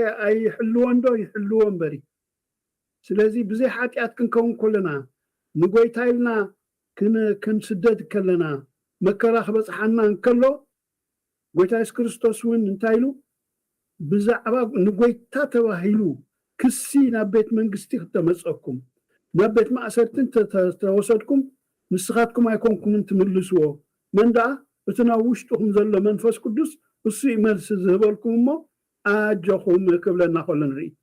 أي حلوان دو يحلوان بري سلازي بزي حاتيات كنكون كلنا نقوي تايلنا كن سدد كلنا مكراخ بس حنا نكلو قويتايس كريستوس وين انتايلو بزعبا نقوي تاتواهيلو كسي نابيت منقستي تمسعكم نابيت ما أسرتن تتوسدكم نسخاتكم أيكونكم انت ملسوه من دا اتناوشتهم زل منفس قدس السي ملس زهبالكم مو أجاكم كبلنا خلنا نريد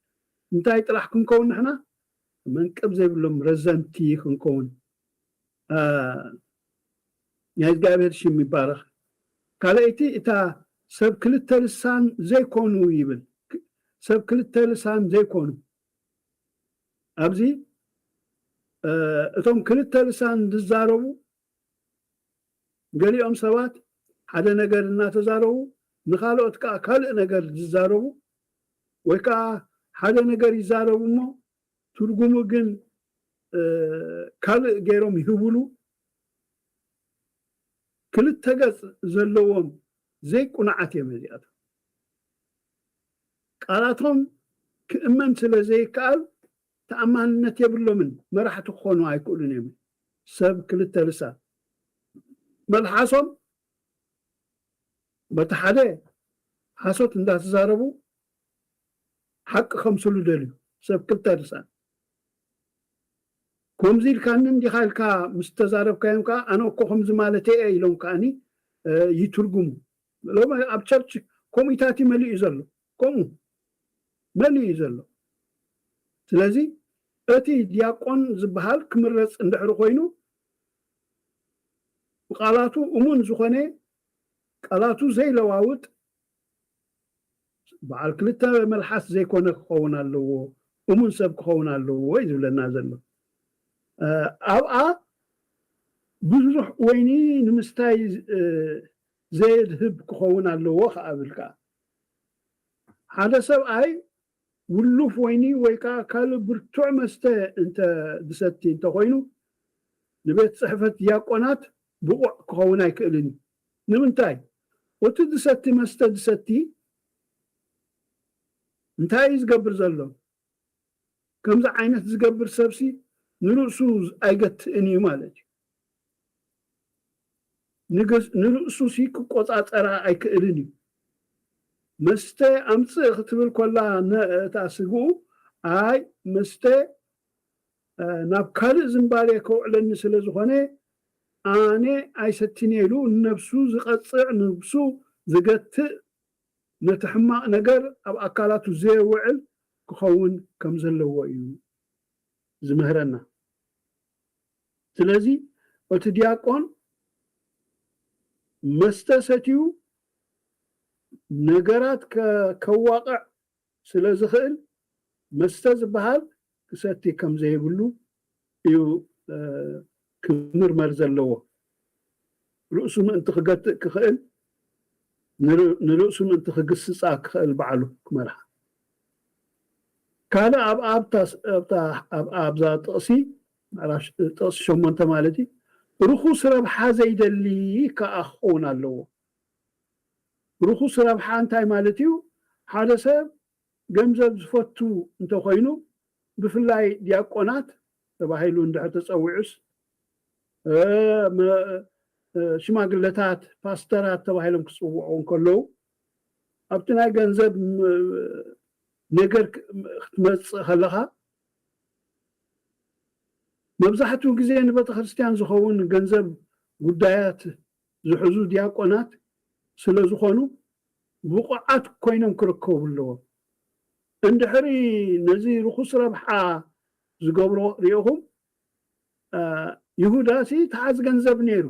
انتاي طلعكم كون نحنا من قبزي بلهم رزنتي كنكون ياز قابل شي مبارخ قاليتي اتا سب كلتا لسان زي كونو يبل سب كلتا لسان زي كونو ابزي اتم كلتا لسان دزاربو قاليهم سوات حدا نقر النا تزاربو نخالوت كالئ نقر دزاربو ويكا حدا نقر يزاربو مو ترجمو جن كالئ غيرهم يهبلو كل تجس زلوهم زي قناعات يمزيات قالاتهم كأمن سلا زي قال تأمانነት يبلو من ما راح تخونوا هيكولون يمي سب كل تلسا ملحاسهم بتحدي حاسوت انداس زاربو حق خمسلو دليو سب كل تلسا كومزيل كانن دي خالكا مستزارب كايمكا انا كو خمز مالتي ايلون كاني يترجم لو ما ابچرچ كوميتاتي ملي يزلو كوم ملي يزلو سلازي اتي دياقون زبحال كمرص اندحر خوينو قالاتو امون زخونه قالاتو زي لواوت بعل كلتا ملحس زي كونه خوونالو امون سب خوونالو ويزلنا زلو أبقى بزرح ويني نمستاي زيد هب كخونا اللوخ قبلكا هذا سبعي ولوف ويني ويكا كالو برتوع مستا انت دستي انت خوينو نبيت صحفة ياقونات بقوع كخونا يكألني نمنتاي وتدستي مستا دستي انتاي يزقبر زلو كمزا عينة تزقبر سبسي نرؤسوز أيقت إني مالك نرؤسوسي كقطعت أرى أيكئرني مستي أمسي اختبر كلها تاسقو أي مستي نابكال زنبالي كوعلن سلزخوني أني أي ستينيلو نفسو زقطع نفسو زقت نتحمق نقر أب أكالاتو زي وعل كخون كمزلو وإيو زمهرنا سلازي وتدياقون مستساتيو نقرات كواقع سلازخل مستز بحال كساتي كم زي بلو يو كمر مرزلوه رؤسو من انتخقات كخل نرؤسو من انتخقص كخل بعلو كمرح كان أب ذات أصي علاش تقص شو أنت مالتي رخص ربحة زيد اللي كأخونا له رخص ربحة أنت مالتيو حادثة جمزة زفتو أنت خوينو بفلاي دياقونات تباهيلو ندحت تصوعس شماغلتات باسترات تباهيلهم كصوعون كله أبتنا جنزب نجر اختمت خلها مبزحتو ጊዜ ንቤተ ክርስቲያን ዝኸውን ገንዘብ ጉዳያት ዝሕዙ ዲያቆናት ስለዝኾኑ ብቑዓት ኮይኖም ክርከቡ ኣለዎም እንድሕሪ ነዚ ርኩስ ረብሓ ዝገብሮ ሪኢኹም ይሁዳሲ ተሓዝ ገንዘብ ነይሩ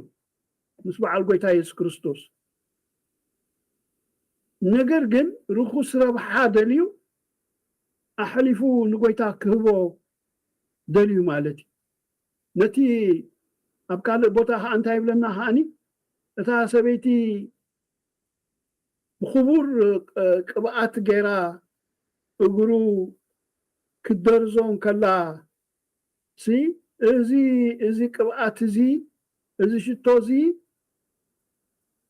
ምስ በዓል ጎይታ ኢየሱስ ክርስቶስ ነገር ግን ርኩስ ረብሓ ደልዩ أحلفو نقويتا كهبو دليو مالتي نتي أبقال بوتاها أنتايب لنا هاني أتا سبيتي بخبور قبعات غيرا أقرو كدرزون كلا سي ازي قبعات زي ازي شتو زي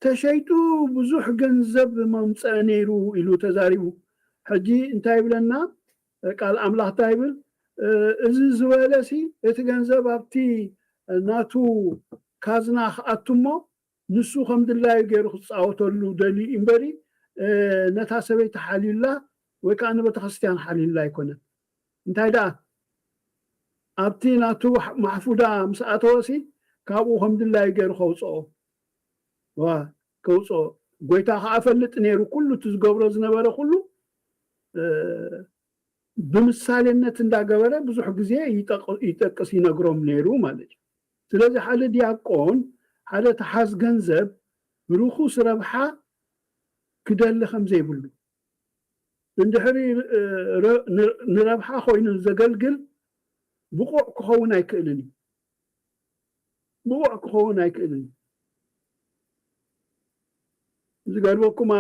تشيتو بزوح جنزب ممصانيرو إلو تزاريبو حجي انتاي بلنا قال املاح تايبل እዚ ዝበለሲ እቲ ገንዘብ ኣብቲ ናቱ ካዝና ኣቱሞ ንሱ ከም ድላይ ገይሩ ክፃወተሉ ደሊ እምበሪ ነታ ሰበይቲ ሓሊላ ወይ ከዓ ንቤተ ክርስቲያን ሓሊላ ኣይኮነን እንታይ ዳ ኣብቲ ናቱ ማሕፉዳ ምስኣተወሲ ካብኡ ከም ድላይ ገይሩ ከውፅኦ ከውፅኦ ጎይታ ከኣፈልጥ ነይሩ ኩሉ ትዝገብሮ ዝነበረ ኩሉ بمثالነት እንዳገበረ ብዙሕ ግዜ ይጠቅስ ይነግሮም ነይሩ ማለት እዩ ስለዚህ ሓደ ዲያቆን ሓደ ተሓዝ ገንዘብ ብሩኹስ ረብሓ ክደሊ ከም ዘይብሉ እንድሕሪ ንረብሓ ኮይኑ ዘገልግል ብቑዕ ክኸውን ኣይክእልን ብቑዕ ክኸውን ኣይክእልን ዝገርመኩም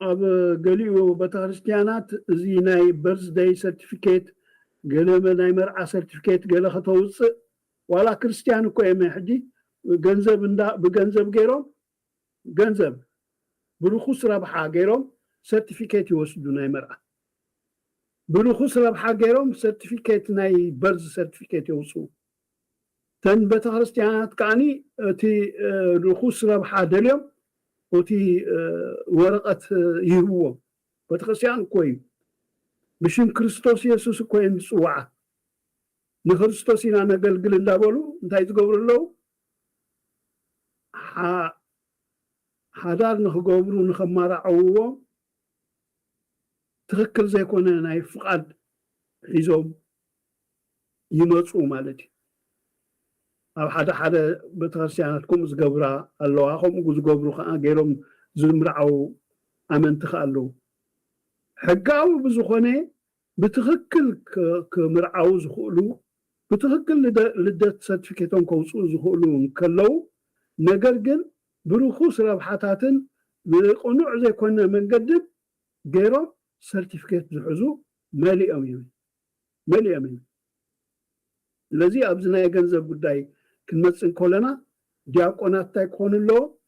ኣብ ገሊኡ ቤተክርስትያናት እዚ ናይ በርዝዴይ ሰርቲፊኬት ገለመ ናይ መርዓ ሰርቲፊኬት ገለ ከተውፅእ ዋላ ክርስቲያን እኮ የመ ሕጂ ገንዘብ ብገንዘብ ገይሮም ገንዘብ ብሩኹስ ረብሓ ገይሮም ሰርቲፊኬት ይወስዱ ናይ መርዓ ብሩኹስ ረብሓ ገይሮም ሰርቲፊኬት ናይ በርዝ ሰርቲፊኬት ይወስዱ ተን ቤተክርስትያናት ከዓኒ እቲ ሩኹስ ረብሓ ደልዮም وتي ورقة يهوه بتخسيان كوي بشين كريستوس يسوس كوي نسوعة نخريستوس ينا نقلقل اللابولو انتاي تقبر اللو حدار نخقبرو نخمارا عوو تخكل زي كونا ناي فقاد حيزوم يمتصو مالتي أو حدا بتغسياناتكم زقبرا الله أخوم زقبرو خان غيرهم زمرعو أمنت خالو حقاو بزخوني بتخكل كمرعو زخولو بتخكل لدت سيرتيفيكيتون كوصو زخولو كلو نقرقل بروخوس ربحاتاتن بقنوع زي كنا منقدم غيرهم سيرتيفيكيت زحزو مالي أمين الذي أبزنا يجنزب قداي كنمسن كلنا دياقونات تايكون اللو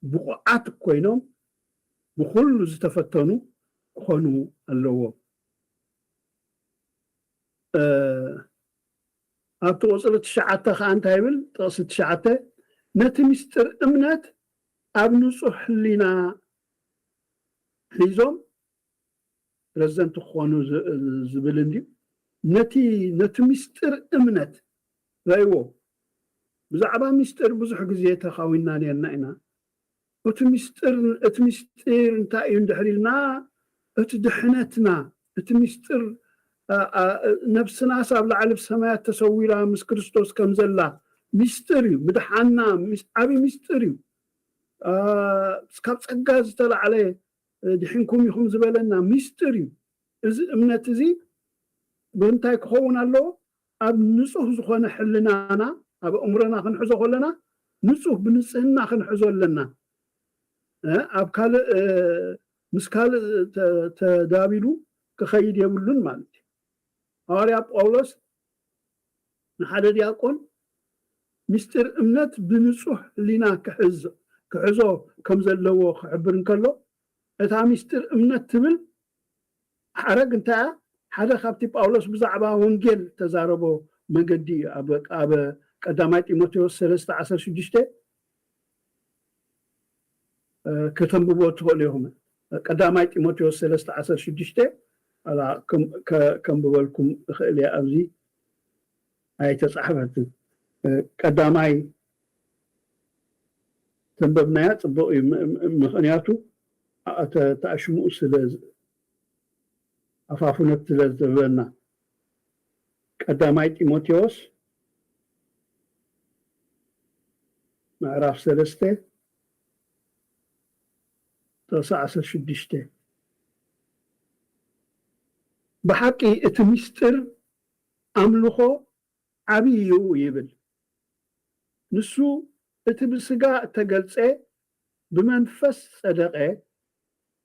بقعات كوينهم بكل زتفتنوا كونوا اللو أبتو وصلت شعاته خان تايبل تقصد شعاته نتمستر امنات ابنو صحلنا حيزهم رزان تخوانو زبلندي نتي مستر امنت رايو بزعبا مستر بزح غزي تخاوينا لنا انا اتمستر انتا يندحريلنا اتدحنتنا اتمستر نفسنا صاب لعلب سمايات تسويرا مس كريستوس كمزلا مستري مدحنا ابي مستري سكاب صقاز طلع عليه دحينكم يخم زبلنا مستري از امنت زي بنتاي كون الله اب نصح زخونه حلنانا اب عمرنا خنحزو خلنا نصح بنصحنا خنحزو لنا اب كال مسكال تدابيلو كخيد يبلون مالتي حواريا ጳውሎስ نحد دياقون مستر امنت بنصح لنا كحزو كم زلو خبرن كلو اتا مستر امنت تبل حرق انت حدا خابتي ጳውሎስ بزعبا ونجل تزاربو مقدي اب قدامي تيموثيوس 3:16 كتنببو تقوليهم قدامي تيموثيوس 3:16 على كم بقولكم خلي ابزي هاي تصحفت قدامي تنببنايا صبو مخنياتو تاشمو سلاز أفافونت تلزبنا قدامي تيموثيوس معرف 3:16 بحقي اتمستر أملخو عبيو يبل نسو اتبسقا تقلصي بمنفس صدقي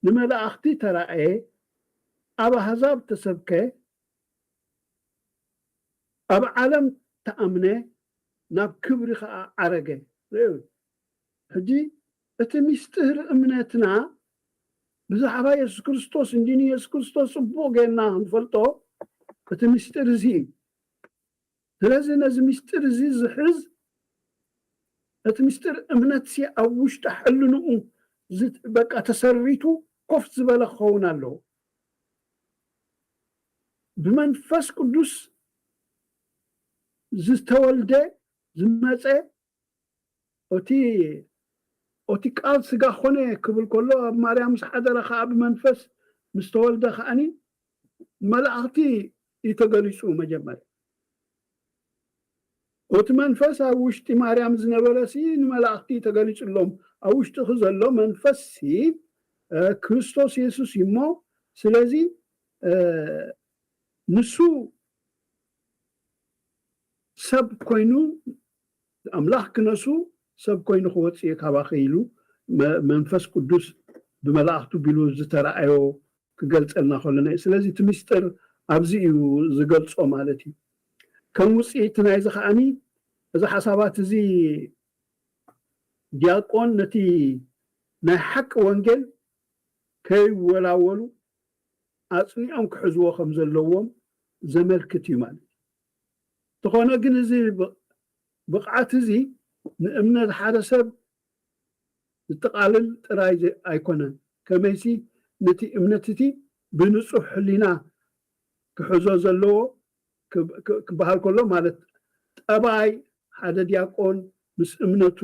نملأختي ترأي أبا هزاب تسبكي أبا عالم تأمني ناب كبري عرقي هجي اتمستر امنتنا ብዛዕባ ኢየሱስ ክርስቶስ እንጂኒ ኢየሱስ ክርስቶስ ጽቡቕ ጌርና ንፈልጦ እቲ ምስጢር እዚ ስለዚ ነዚ ምስጢር እዚ ዝሕዝ እቲ ምስጢር እምነት ሲ ኣብ ውሽጢ ሕልንኡ በቃ ተሰሪቱ ኮፍ ዝበለ ክኸውን ኣለዎ ብመንፈስ ቅዱስ ዝተወልደ ዝመፀ እቲ ቃል ስጋ ኾነ ክብል ከሎ ኣብ ማርያም ዝሓደረ ከዓ ብመንፈስ ምስ ተወልደ ከዓኒ መላእኽቲ ይተገሊጹ መጀመርያ እቲ መንፈስ ኣብ ውሽጢ ማርያም ዝነበረ ሲ ንመላእኽቲ ተገሊጹሎም ኣብ ውሽጢ ዘሎ መንፈስ ሲ ክርስቶስ ኢየሱስ እሞ ስለዚ ንሱ ሰብ ኮይኑ ኣምላኽ ክነሱ ሰብ ኮይኑ ክወፅእ ካባኸ ኢሉ መንፈስ ቅዱስ ብመላእኽቱ ቢሉ ዝተረኣዮ ክገልጸልና ከለና ስለዚ እቲ ምስጢር ኣብዚ እዩ ዝገልጾ ማለት እዩ ከም ውፅኢት ናይዚ ከዓኒ እዚ ሓሳባት እዚ ዲያቆን ነቲ ናይ ሓቂ ወንጌል ከይወላወሉ ኣጽኒዖም ክሕዝዎ ከም ዘለዎም ዘመልክት እዩ ማለት ተኾነ ግን እዚ ብቕዓት እዚ ንእምነት ሓደ ሰብ ዝጠቃልል ጥራይ ኣይኮነን ከመይሲ ነቲ እምነት እቲ ብንጹህ ሕሊና ክሕዞ ዘለዎ ክበሃል ከሎ ማለት ጠባይ ሓደ ዲያቆን ምስ እምነቱ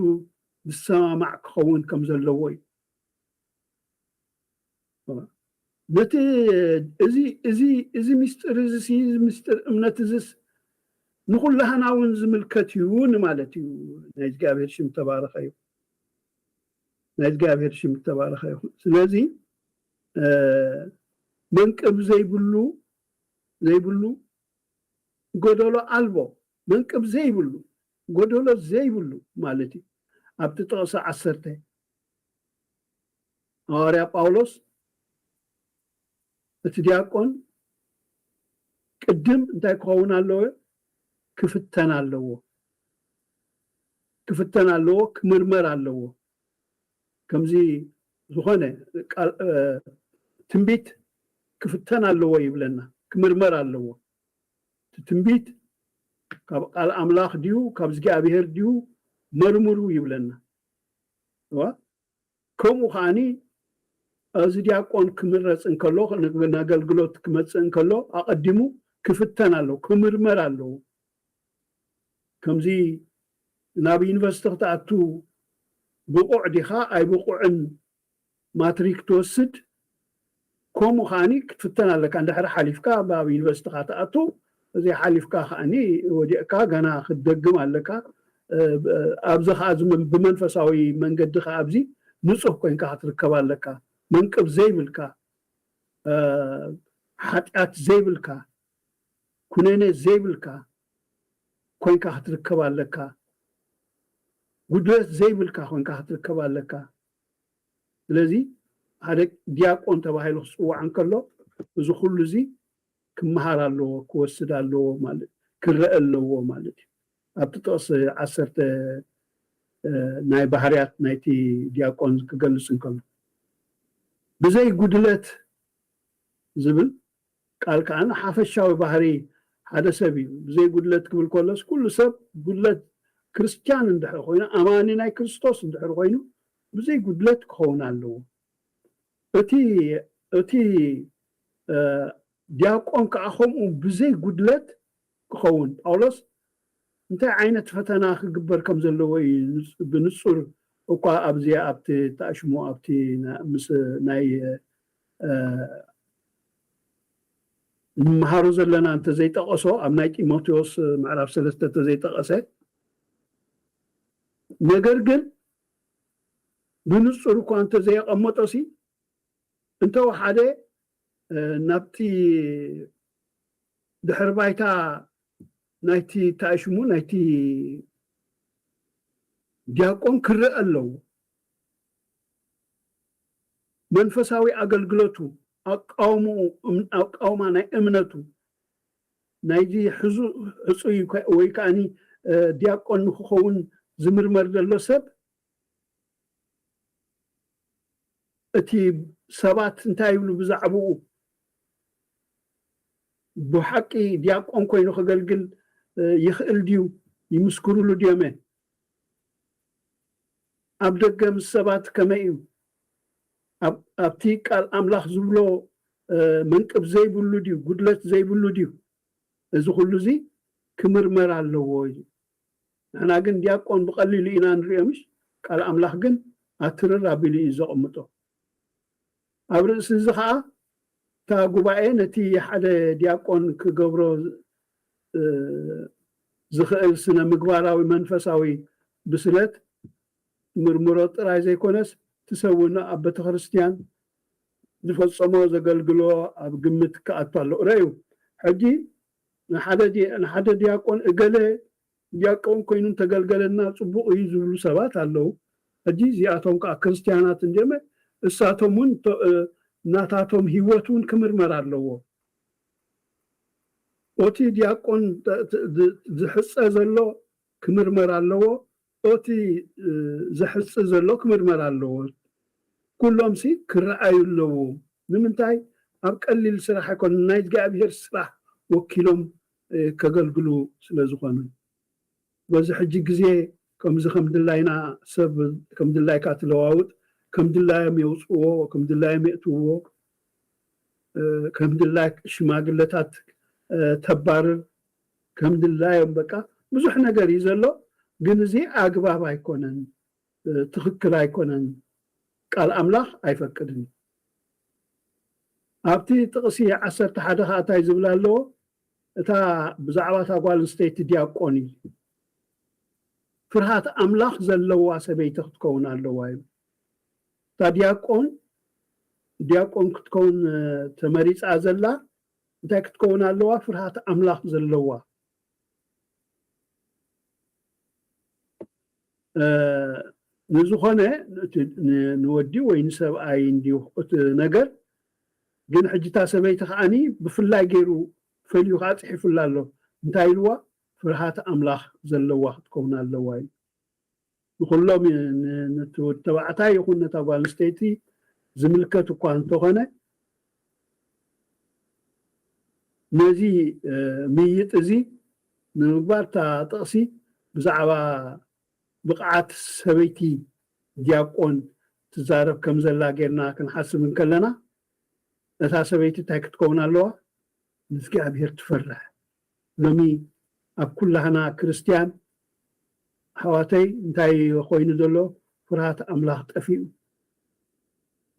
ዝሰማማዕ ክኸውን ከም ዘለዎ እዩ ነቲ እዚ ምስጢር እዚ ምስጢር እምነት እዚ ንኹላህና እውን ዝምልከት እዩ ማለት እዩ ናይ እግዚአብሔር ሽም ተባረኸ እዩ ናይ እግዚአብሔር ሽም ተባረኸ እዩ ስለዚ መንቅብ ዘይብሉ ጎደሎ አልቦ መንቅብ ዘይብሉ ጎደሎ ዘይብሉ ማለት እዩ ኣብቲ ጥቕሲ 10 ሐዋርያ ጳውሎስ እቲ ዲያቆን ቅድም እንታይ ክኸውን ኣለዎ ክፍተን ኣለዎ ክምርመር ኣለዎ ከምዚ ዝኾነ ትንቢት ክፍተን ኣለዎ ይብለና ክምርመር ኣለዎ ትንቢት ካብ ቃል ኣምላኽ ድዩ ካብ እግዚአብሔር ድዩ መርምሩ ይብለና ከምኡ ኸዓኒ እዚ ዲያቆን ክምረጽ እንከሎ ንኣገልግሎት ክመጽእ እንከሎ ኣቐዲሙ ክፍተን ኣለዎ ክምርመር ኣለዎ ከምዚ ናብ ዩኒቨርሲቲ ክትኣቱ ብቑዕ ዲኻ ኣይ ብቑዕን ማትሪክ ትወስድ ከምኡ ኸዓኒ ክትፍተን ኣለካ እንድሕሪ ሓሊፍካ ኣብ ዩኒቨርሲቲ ክትኣቱ እዚ ሓሊፍካ ኸዓኒ ወዲእካ ገና ክትደግም ኣለካ ኣብዚ ከዓ ብመንፈሳዊ መንገዲ ከዓ ኣብዚ ንጹህ ኮይንካ ክትርከብ ኣለካ መንቅብ ዘይብልካ ሓጢኣት ዘይብልካ ኩነኔ ዘይብልካ ኮይንካ ክትርከብ ኣለካ ጉድለት ዘይብልካ ኮይንካ ክትርከብ ኣለካ ስለዚ ሓደ ዲያቆን ተባሂሉ ክፅዋዕ እንከሎ እዚ ኩሉ እዚ ክመሃር ኣለዎ ክወስድ ኣለዎ ማለት ክረአ ኣለዎ ማለት እዩ ኣብቲ ጥቕሲ 10 ናይ ባህርያት ናይቲ ዲያቆን ክገልጽ እንከሎ ብዘይ ጉድለት ዝብል ቃል ከዓ ሓፈሻዊ ባህሪ ሓደ ሰብ እዩ ብዘይ ጉድለት ክብል ከሎስ ኩሉ ሰብ ጉድለት ክርስቲያን እንድሕር ኮይኑ ኣማኒ ናይ ክርስቶስ እንድሕር ኮይኑ ብዘይ ጉድለት ክኸውን ኣለዎ እቲ ዲያቆን ከዓ ከምኡ ብዘይ ጉድለት ክኸውን ጳውሎስ እንታይ ዓይነት ፈተና ክግበር ከም ዘለዎ ብንጹር እኳ ኣብዚ ኣብቲ ተኣሽሞ ኣብቲ ምስ ናይ ንመሃሩ ዘለና እንተ ዘይጠቐሶ ኣብ ናይ ጢሞቴዎስ ምዕራፍ 3 ዘይጠቐሰ ነገር ግን ብንጹር እኳ እንተ ዘየቐመጦሲ እንተው ሓደ ናብቲ ድሕሪ ባይታ ናይቲ ተኣሽሙ ናይቲ ዲያቆን ክረአ ኣለዎ መንፈሳዊ ኣገልግሎቱ ኣቃውማ ናይ እምነቱ ናይዚ ሕፁይ ወይ ከዓኒ ዲያቆን ንክኸውን ዝምርመር ዘሎ ሰብ እቲ ሰባት እንታይ ይብሉ ብዛዕባኡ ብሓቂ ዲያቆን ኮይኑ ከገልግል ይኽእል ድዩ ይምስክሩሉ ድዮም ኣብ ደገ ምስ ሰባት ከመይ እዩ ኣብቲ ቃል ኣምላኽ ዝብሎ መንቅብ ዘይብሉ ድዩ ጉድለት ዘይብሉ ድዩ እዚ ኩሉ እዚ ክምርመር ኣለዎ እዩ ንሕና ግን ዲያቆን ብቐሊሉ ኢና ንሪኦምሽ ቃል ኣምላኽ ግን ኣትርር ኣቢሉ እዩ ዘቕምጦ ኣብ ርእሲ እዚ ከዓ እታ ጉባኤ ነቲ ሓደ ዲያቆን ክገብሮ ዝኽእል ስነ ምግባራዊ መንፈሳዊ ብስለት ምርምሮ ጥራይ ዘይኮነስ ትሰውነ ኣብ ቤተ ክርስቲያን ዝፈፀሞ ዘገልግሎ ኣብ ግምት ክኣቱ ኣሎ ርአዩ ሕጂ ንሓደ ዲያቆን እገለ ዲያቆን ኮይኑ ተገልገለና ፅቡቕ እዩ ዝብሉ ሰባት ኣለው ሕጂ እዚኣቶም ከዓ ክርስቲያናት እንጀመ እሳቶም እውን ናታቶም ሂወት እውን ክምርመር ኣለዎ ኦቲ ዲያቆን ዝሕፀ ዘሎ ክምርመር ኣለዎ ኦቲ ዝሕፀ ዘሎ ክምርመር ኣለዎ ኩሎም ሲ ክረኣዩ ኣለዎ ንምንታይ ኣብ ቀሊል ስራሕ ኣይኮነ ናይ እግዚኣብሔር ስራሕ ወኪሎም ከገልግሉ ስለ ዝኾኑ በዚ ሕጂ ግዜ ከምዚ ከም ድላይና ሰብ ከም ድላይካ ትለዋውጥ ከም ድላዮም የውፅዎ ከም ድላዮም የእትውዎ ከም ድላይ ሽማግለታት ተባርር ከም ድላዮም በቃ ብዙሕ ነገር እዩ ዘሎ ግን እዚ ኣግባብ ኣይኮነን ትኽክል ኣይኮነን ቃል ኣምላኽ ኣይፈቅድን ኣብቲ ጥቕሲ 11 ከዓ እንታይ ዝብል ኣለዎ እታ ብዛዕባ እታ ጓል ኣንስተይቲ ዲያቆን እዩ ፍርሃት ኣምላኽ ዘለዋ ሰበይቲ ክትከውን ኣለዋ እዩ እታ ዲያቆን ክትከውን ተመሪፃ ዘላ እንታይ ክትከውን ኣለዋ ፍርሃት ኣምላኽ ዘለዋ ንዝኾነ ንወዲ ወይ ንሰብኣይ እንዲሁ ነገር ግን ሕጂታ ሰበይቲ ከዓኒ ብፍላይ ገይሩ ፈልዩ ከዓ ፅሒፉላ ኣሎ እንታይ ኢልዋ ፍርሃት ኣምላኽ ዘለዋ ክትከውን ኣለዋ እዩ ንኩሎም ተባዕታይ ይኹን ነታ ጓል ኣንስተይቲ ዝምልከት እኳ እንተኾነ ነዚ ምይጥ እዚ ንምግባር እታ ጥቕሲ ብዛዕባ ብቕዓት ሰበይቲ ዲያቆን ትዛረብ ከም ዘላ ጌርና ክንሓስብ ከለና እታ ሰበይቲ እንታይ ክትከውን ኣለዋ ንእግዚኣብሔር ትፈርሕ ሎሚ ኣብ ኩላህና ክርስቲያን ሓዋተይ እንታይ ኮይኑ ዘሎ ፍርሃት ኣምላኽ ጠፊኡ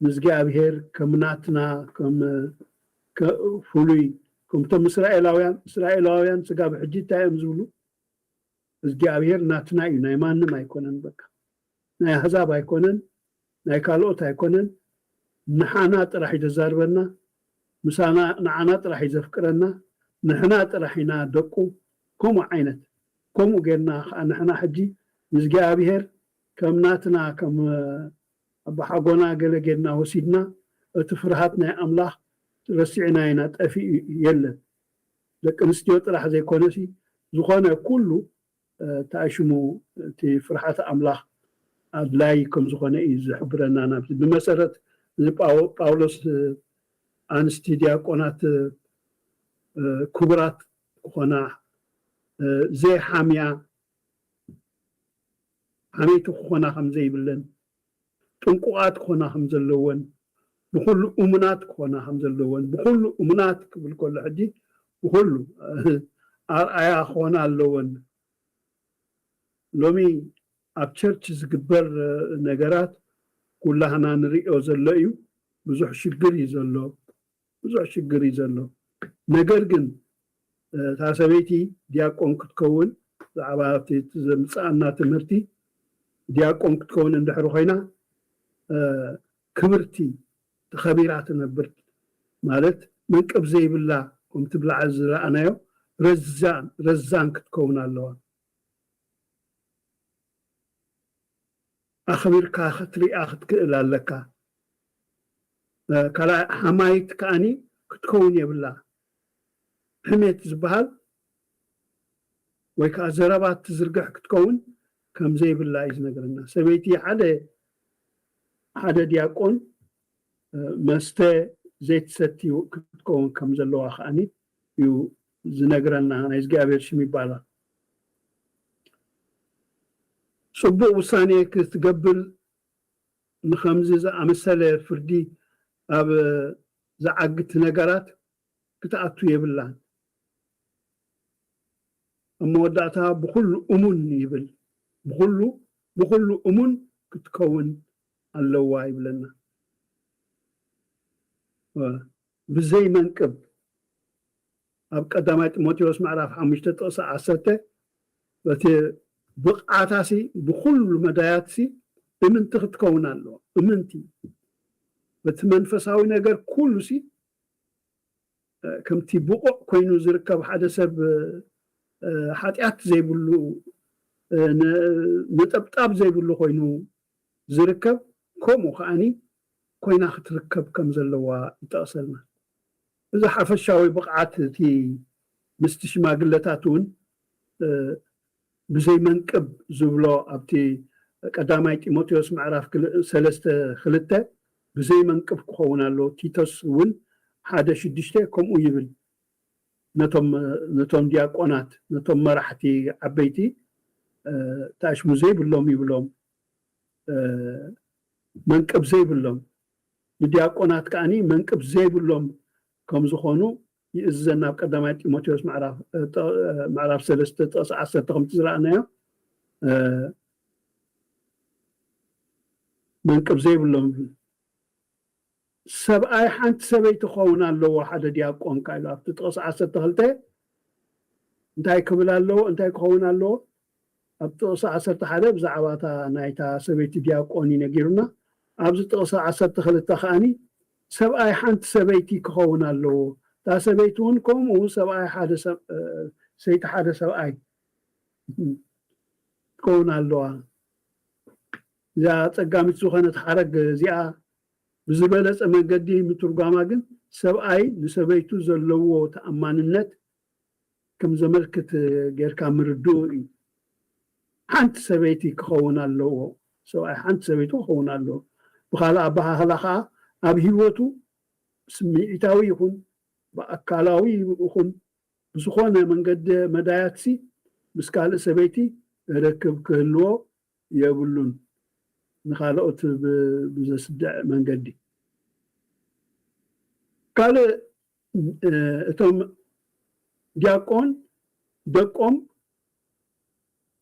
ንእግዚኣብሔር ከም ናትና ከም ፍሉይ ከምቶም እስራኤላውያን ስጋ ብሕጂ እንታይ እዮም ዝብሉ እግዚአብሔር ናትና እዩ ናይ ማንም ኣይኮነን በቃ ናይ ኣሕዛብ ኣይኮነን ናይ ካልኦት ኣይኮነን ንሓና ጥራሕ ይተዛርበና ምሳና ንዓና ጥራሕ ይዘፍቅረና ንሕና ጥራሕ ኢና ደቁ ከምኡ ዓይነት ከምኡ ጌርና ከዓ ንሕና ሕጂ ንእግዚኣብሔር ከም ናትና ከም ኣባሓጎና ገለ ጌርና ወሲድና እቲ ፍርሃት ናይ ኣምላኽ ረሲዕና ኢና ጠፊኡ የለን ደቂ ኣንስትዮ ጥራሕ ዘይኮነሲ ዝኾነ ኩሉ ተኣሽሙ እቲ ፍርሃት ኣምላኽ ኣድላይ ከም ዝኾነ እዩ ዝሕብረና ናብዚ ብመሰረት ጳውሎስ ኣንስቲ ዲያቆናት ክቡራት ክኾና ዘይሓምያ ሓመይቲ ክኾና ከም ዘይብለን ጥንቁቃት ክኾና ከም ዘለወን ብኩሉ እሙናት ክኾና ከም ዘለወን ብኩሉ እሙናት ክብል ከሎ ሕጂ ብኩሉ ኣርኣያ ክኾና ኣለወን ሎሚ ኣብ ቸርች ዝግበር ነገራት ኩላህና ንሪኦ ዘሎ እዩ ብዙሕ ሽግር እዩ ዘሎ ነገር ግን እታ ሰበይቲ ዲያቆን ክትከውን ብዛዕባ እቲ ዘምፅኣና ትምህርቲ ዲያቆን ክትከውን እንድሕር ኮይና ክብርቲ ተኸቢራ ትነብር ማለት መንቅብ ዘይብላ ከምቲ ብላዕል ዝረኣናዮ ረዛን ክትከውን ኣለዋ ኣኸቢርካ ክትሪኣ ክትክእል ኣለካ ካልኣይ ሓማይት ከዓኒ ክትከውን የብላ ሕሜት ዝበሃል ወይ ከዓ ዘረባት ትዝርግሕ ክትከውን ከም ዘይብላ እዩ ዝነገረና ሰበይቲ ሓደ ዲያቆን مسته زيت ستي كتكون كم زلوا خاني يو زنقرنا نايز قابل شمي بالا صبو وصاني كتقبل نخمزي أمثال فردي أب زعقت نقرات كتعطو يبلان أما ودعتها بكل أمون يبل بكل أمون كتكون اللوا يبلنا بزي منكب أب قدامات موتيوس معرف حمشت تقصى عسرته بتي بقعتاسي بكل مداياتسي بمن تكون الله بمنتي بتمنفساوي نجر كل شيء كم تبقى كوينو زركب حدا سب حاتيات زي بلو نتبطاب زي بلو كوينو زركب كومو خاني كوينا تركب كم زلوا يتأصلنا إذا حفشاوي بقعات تي مستشماقلتاتون بزي منكب زبلو أبتي قداماي تيموتيوس معرف سلسته خلته بزي منكب كونا لو تيتوس ون حدا شدشته كم يبل نتوم دياقونات نتوم مرحتي عبيتي تاش مزي بلوم يبلوم منكب زي بلوم دياقونات كاني منكب زي بلوم كم زخونو يأذنا بقداماي تيموتيوس معرف سلسته تقص 10 تزرعنا منكب زي بلوم سبعي حانت سبيت خونا اللو واحد دياقون كايلو تتقص 10 تخلته انتاي كبل اللو انتاي خونا اللو ابتقص 10 حدا بزعباتا نايتا سبيت دياقوني نجيرنا ابز تقص 10 تخلته خاني سبعي حانت سبيتي خونا اللو تا سبيتون كوم و سبعي حدا سيت حدا سبعي خونا اللو يا تقامت سخنت حرق زيا بزبالة منقدي مترقاما جن سبعي لسبيتو زلوو تأمان النت كم زملكت غير كامردو حانت سبيتي كخونا اللو سبعي حانت سبيتو خونا اللو بخالا أبها هلاخا أبهيوتو سميعتاوي يخون بأكالاوي يخون بسخونا منقد مداياتسي بسكال سبيتي ركب كهلو يبلون نخالقت بزسدع منقدي قال اتم دياقون دقوم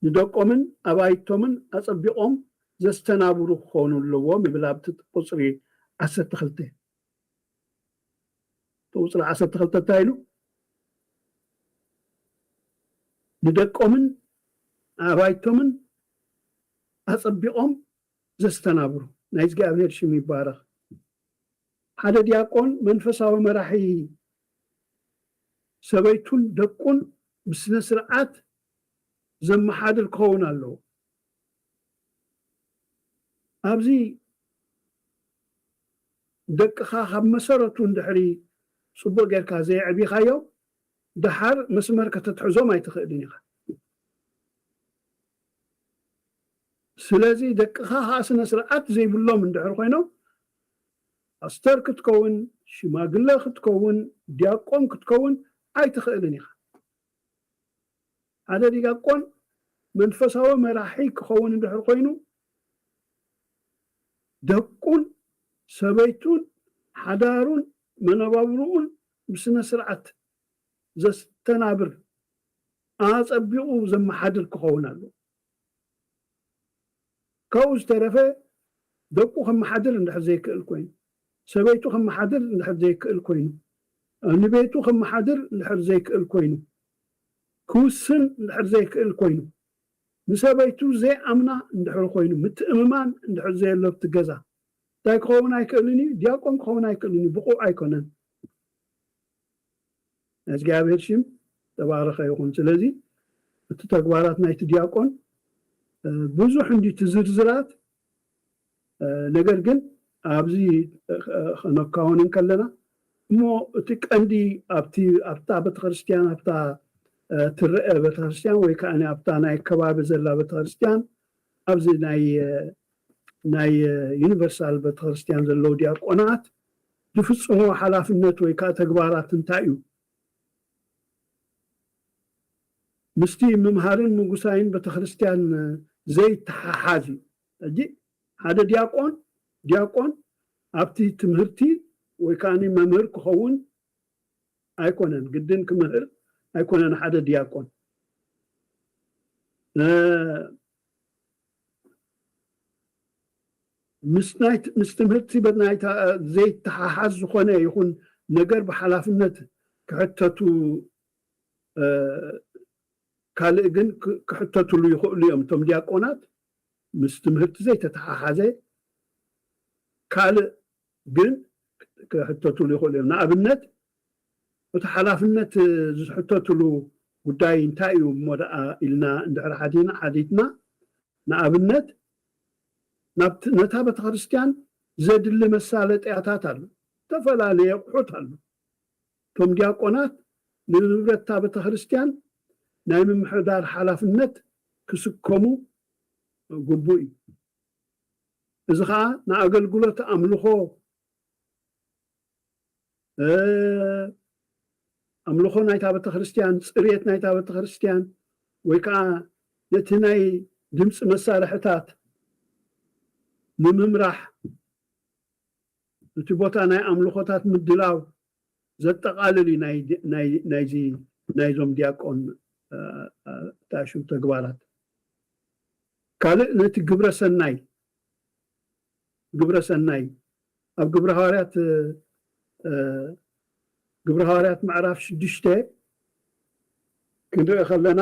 ندقومن ابايتومن اصبيقوم زستنابرو خونو لوم بلابت قصري 10 تخلته توصل 10 تخلته تايلو ندقومن ابايتومن اصبيقوم زستنابرو نايز قابل شمي بارخ حدا دياقون منفساوي مراحي سبيتون دقون بسنة سرعات زم حاد الكون اللو أبزي دقخا خب مسارتون دحري صبو غيركا زي عبي خايو دحر مسمر كتتحزو ما يتخيليني خا سلازي دقخا خاسنا سرعات زي بلو من دحر خوينو أستر كتكون شماقلة كتكون دياقون كتكون أي تخيلني هذا دياقون منفسه مراحي كخون دحر خوينو دقون سبيتون حدارون منبابرون بسنة سرعات زستنابر أصبيقو زم حدر كخون له كوز ترفه دقو خم حدر ندحر زي كالكوين سبيتو خم حدر ندحر زي كالكوين نبيتو خم حدر ندحر زي كالكوين كوسن ندحر زي كالكوين نسبيتو زي أمنا ندحر خوين متأممان ندحر زي اللي بتجزا تايك خونا يكلني دياقون خونا يكلني بقو أيكونن أزجاب هرشيم تبارك يكون سلزي التقبارات نايت دياقون بزح عندي تزرزرات ነገር ግን ኣብዚ ነካውን እንከለና ሞ ትቀንዲ ኣብታ ቤተክርስትያን ኣብታ ትርአ ቤተክርስትያን ወይ ከኣነ ኣብታ ናይ ከባቢ ዘላ ቤተክርስትያን ኣብዚ ናይ ዩኒቨርሳል ቤተክርስትያን ዘለው ዲያቆናት ዝፍጽሞ ሓላፍነት ወይ ከዓ ተግባራት እንታይ እዩ ምስቲ ምምሃርን ምጉሳይን ቤተክርስትያን ዘይተሓሓዝ እጂ ሓደ ዲያቆን ኣብቲ ትምህርቲ ወይ ከዓ መምህር ክኸውን ኣይኮነን ግድን ክምህር ኣይኮነን ሓደ ዲያቆን ምስ ትምህርቲ በናይታ ዘይተሓሓዝ ዝኾነ ይኹን ነገር ብሓላፍነት ክሕተቱ ካልእ ግን ክሕተቱሉ ይኽእሉ እዮም እቶም ዲያቆናት ምስ ትምህርቲ ዘይተተሓሓዘ ካልእ ግን ክሕተቱሉ ይኽእሉ እዮም ንኣብነት እቲ ሓላፍነት ዝሕተቱሉ ጉዳይ እንታይ እዩ ሞደኣ ኢልና እንድሕር ሓዲትና ንኣብነት ነታ ቤተክርስትያን ዘድሊ መሳለጥያታት ኣሎ ተፈላለየ ኣቑሑት ኣሎ እቶም ዲያቆናት ንንብረታ ቤተክርስትያን ናይ ምምሕዳር ሓላፍነት ክስከሙ ግቡእ እዩ እዚ ከዓ ንኣገልግሎት ኣምልኾ ናይታ ቤተክርስትያን ፅሬት ናይታ ቤተክርስትያን ወይ ከዓ ነቲ ናይ ድምፂ መሳርሕታት ንምምራሕ እቲ ቦታ ናይ ኣምልኾታት ምድላው ዘጠቃልል ናይዞም ዲያቆን ታሹም ተግባራት ካልእ ነቲ ግብረ ሰናይ ኣብ ግብረ ሃዋርያት ምዕራፍ 6 ክንርኢ ከለና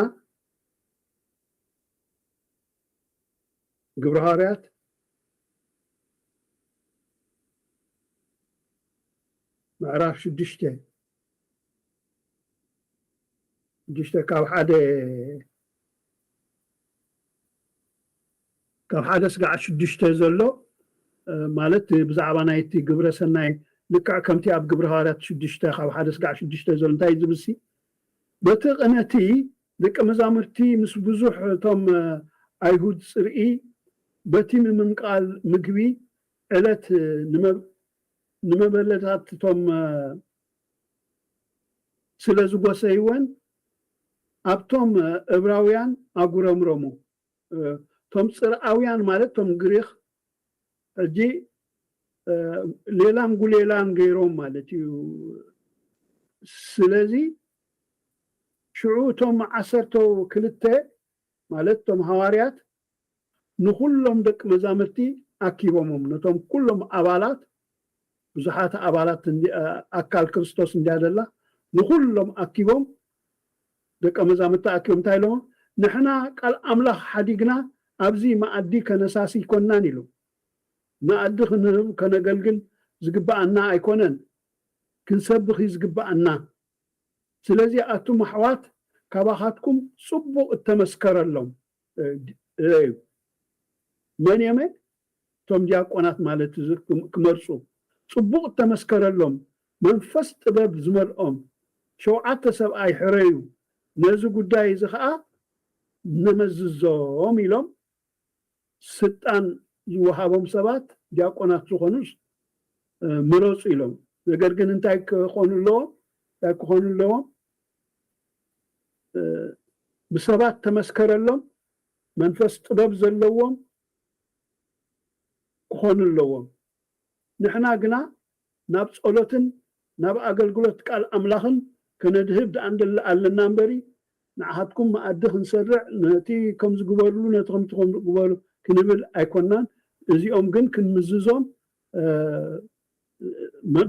ግብረ ሃዋርያት ምዕራፍ 6 ካብ ሓደ ስጋዕ 6 ዘሎ ማለት ብዛዕባ ናይቲ ግብረ ሰናይ ልክዕ ከምቲ ኣብ ግብረ ሃዋርያት 6 ካብ ሓደ ስጋዕ 6 ዘሎ እንታይ ዝብሲ በቲ ቅነቲ ደቂ መዛሙርቲ ምስ ብዙሕ እቶም ኣይሁድ ፅርኢ በቲ ምምንቃል ምግቢ ዕለት ንመበለታት እቶም ስለ ዝጎሰይወን ኣብቶም ዕብራውያን ኣጉረምረሙ እቶም ፅርአውያን ማለት እቶም ግሪክ ሕጂ ሌላም ጉሌላም ገይሮም ማለት እዩ ስለዚ ሽዑ እቶም 12 ማለት እቶም ሃዋርያት ንኩሎም ደቂ መዛሙርቲ ኣኪቦሞም ነቶም ኩሎም ኣባላት ብዙሓት ኣባላት ኣካል ክርስቶስ እንዲያደላ ንኩሎም ኣኪቦም ደቂ መዛሙርቲ ኣኪቦም እንታይ ኢሎም ንሕና ቃል ኣምላኽ ሓዲግና ኣብዚ ማኣዲ ከነሳሲ ይኮናን ኢሉ ማኣዲ ከነገልግል ዝግባአና ኣይኮነን ክንሰብኽ ዝግባአና ስለዚ ኣቱም ኣሕዋት ካባኻትኩም ጽቡቕ እተመስከረሎም መን የመ እቶም ዲያቆናት ማለት ክመርፁ ጽቡቕ እተመስከረሎም መንፈስ ጥበብ ዝመልኦም 7 ሰብኣይ ሕረዩ ነዚ ጉዳይ እዚ ከዓ ነመዝዞም ኢሎም ስልጣን ዝወሃቦም ሰባት ዲያቆናት ዝኾኑስ ምረፁ ኢሎም ነገር ግን እንታይ ክኾኑ ኣለዎም ብሰባት ተመስከረሎም መንፈስ ጥበብ ዘለዎም ክኾኑ ኣለዎም ንሕና ግና ናብ ጸሎትን ናብ ኣገልግሎት ቃል ኣምላኽን ከነድህብ ደኣንደላ ኣለና እምበሪ ንዓኻትኩም ማኣዲ ክንሰርዕ ነቲ ከም ዝግበርሉ ነቲ ከምቲ ከም ዝግበሩ ክንብል ኣይኮናን እዚኦም ግን ክንምዝዞም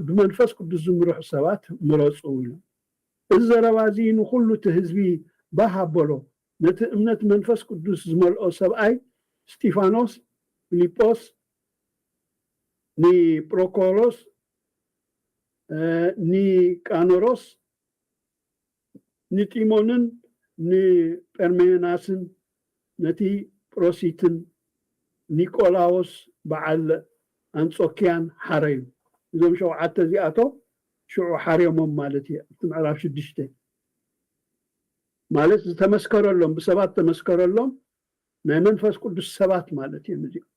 ብመንፈስ ቅዱስ ዝምርሑ ሰባት ምረፁ ኢሎም እዚ ዘረባ እዚ ንኩሉ እቲ ህዝቢ ባህ ኣበሎ ነቲ እምነት መንፈስ ቅዱስ ዝመልኦ ሰብኣይ ስጢፋኖስ ፊልጶስ ኒጵሮኮሮስ ኒቃኖሮስ ኒጢሞንን ኒጴርሜናስን ነቲ ጵሮሲትን ኒቆላዎስ በዓል አንጾኪያን ሓረዩ እዞም 7 እዚኣቶም ሽዑ ሓርዮሞም ማለት እዩ ኣብቲ ምዕራፍ 6 ማለት ዝተመስከረሎም ብሰባት ተመስከረሎም ናይ መንፈስ ቅዱስ ሰባት ማለት እዮም እዚኦም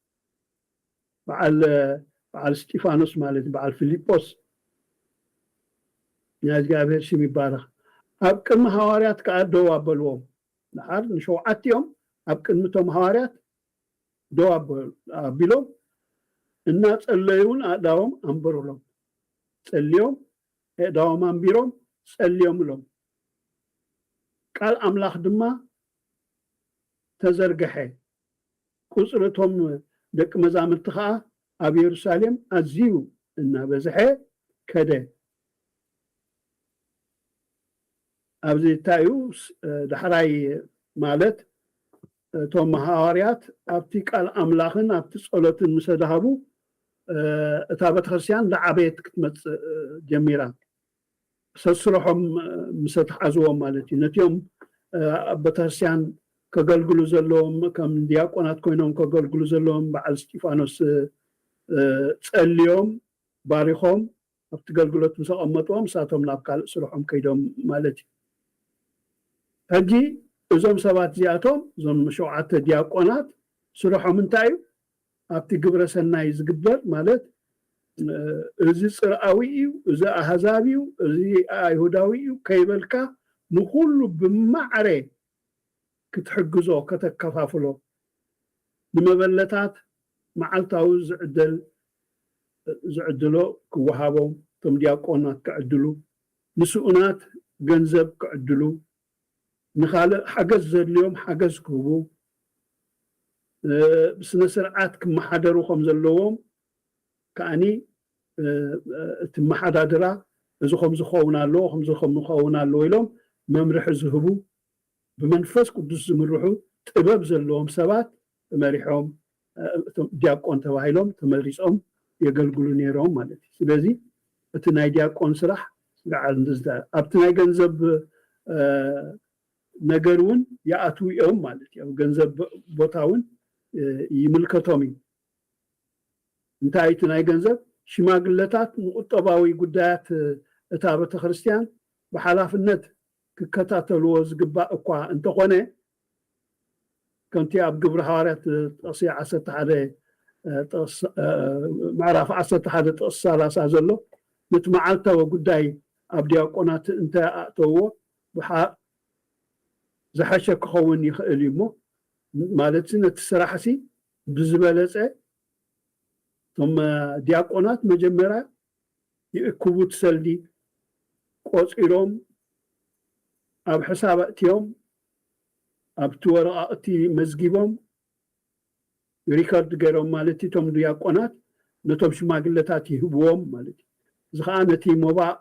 በዓል ስጢፋኖስ ማለት በዓል ፊልጶስ ናይ እግዚአብሔር ሽም ይባረኽ ኣብ ቅድሚ ሐዋርያት ከዓ ደው ኣበልዎም ንሓር ንሸውዓትዮም ኣብ ቅድሚቶም ሐዋርያት ደው ኣቢሎም እናጸለዩን ኣእዳዎም ኣንበሩሎም ጸልዮም ኣእዳዎም ኣንቢሮም ጸልዮምሎም ቃል ኣምላኽ ድማ ተዘርግሐ ቁጽረቶም ደቂ መዛሙርቲ ከዓ ኣብ ኢየሩሳሌም ኣዝዩ እናበዝሐ ከደ ኣብዚ ታዩ ዳሕራይ ማለት እቶም ሐዋርያት ኣብቲ ቃል ኣምላኽን ኣብቲ ጸሎትን ምስ ዳሃቡ እታ ቤተክርስትያን ላዓበየት ክትመጽእ ጀሚራ ሰስሮሖም ምስ ተሓዝዎም ማለት እዩ ነቲኦም ኣብ ቤተክርስትያን ከገልግሉ ዘለዎም ከም ዲያቆናት ኮይኖም ከገልግሉ ዘለዎም በዓል እስጢፋኖስ ጸልዮም ባሪኾም ኣብቲ ገልግሎት ምስ ኣቐመጥዎም ሳቶም ናብ ካልእ ስርሖም ከይዶም ማለት እዩ ሕጂ እዞም ሰባት እዚኣቶም እዞም 7 ዲያቆናት ስርሖም እንታይ እዩ ኣብቲ ግብረ ሰናይ ዝግበር ማለት እዚ ጽርዓዊ እዩ እዚ ኣህዛብ እዩ እዚ ኣይሁዳዊ እዩ ከይበልካ ንኹሉ ብማዕረ ክትሕግዞ ከተከፋፍሎ ንመበለታት መዓልታዊ ዝዕድሎ ክወሃቦም ቶም ዲያቆናት ክዕድሉ ንስኡናት ገንዘብ ክዕድሉ ንኻልእ ሓገዝ ዘድልዮም ሓገዝ ክህቡ ብስነ ስርዓት ክመሓደሩ ከም ዘለዎም ከኣኒ እቲ መሓዳድራ እዚ ከም ዝኸውን ኣለዎ ከምዚ ከም ዝኸውን ኣለዎ ኢሎም መምርሒ ዝህቡ ብመንፈስ ቅዱስ ዝምርሑ ጥበብ ዘለዎም ሰባት መሪሖም ዲያቆን ተባሂሎም ተመሪጾም የገልግሉ ነይሮም ማለት እዩ ስለዚ እቲ ናይ ዲያቆን ስራሕ ገዓል እንደዛ ኣብቲ ናይ ገንዘብ ነገሩን ያኣቱ እዮም ማለት እዩ ገንዘብ ቦታውን ይምልከቶም እዩ እንታይ እቲ ናይ ገንዘብ ሽማግለታት ንቁጠባዊ ጉዳያት እታ ቤተክርስትያን ብሓላፍነት ክከታተልዎ ዝግባእ እኳ እንተኾነ ከምቲ ኣብ ግብረ ሐዋርያት ጥቕሲ 11 ምዕራፍ 11 ጥቕሲ 30 ዘሎ ነቲ መዓልታዊ ጉዳይ ኣብ ዲያቆናት እንተኣተውዎ ዝሓሸ ክኸውን ይኽእል እዩ እሞ ማለት ነቲ ስራሕሲ ብዝበለፀ ቶም ዲያቆናት መጀመርያ ይእክቡ ትሰልዲ ቆፂሮም ኣብ ሕሳብ ኣእትዮም ኣብቲ ወረቓቕቲ መዝጊቦም ሪከርድ ገይሮም ማለት እቶም ዲያቆናት ነቶም ሽማግለታት ይህብዎም ማለት እዩ እዚ ከዓ ነቲ ሞባእ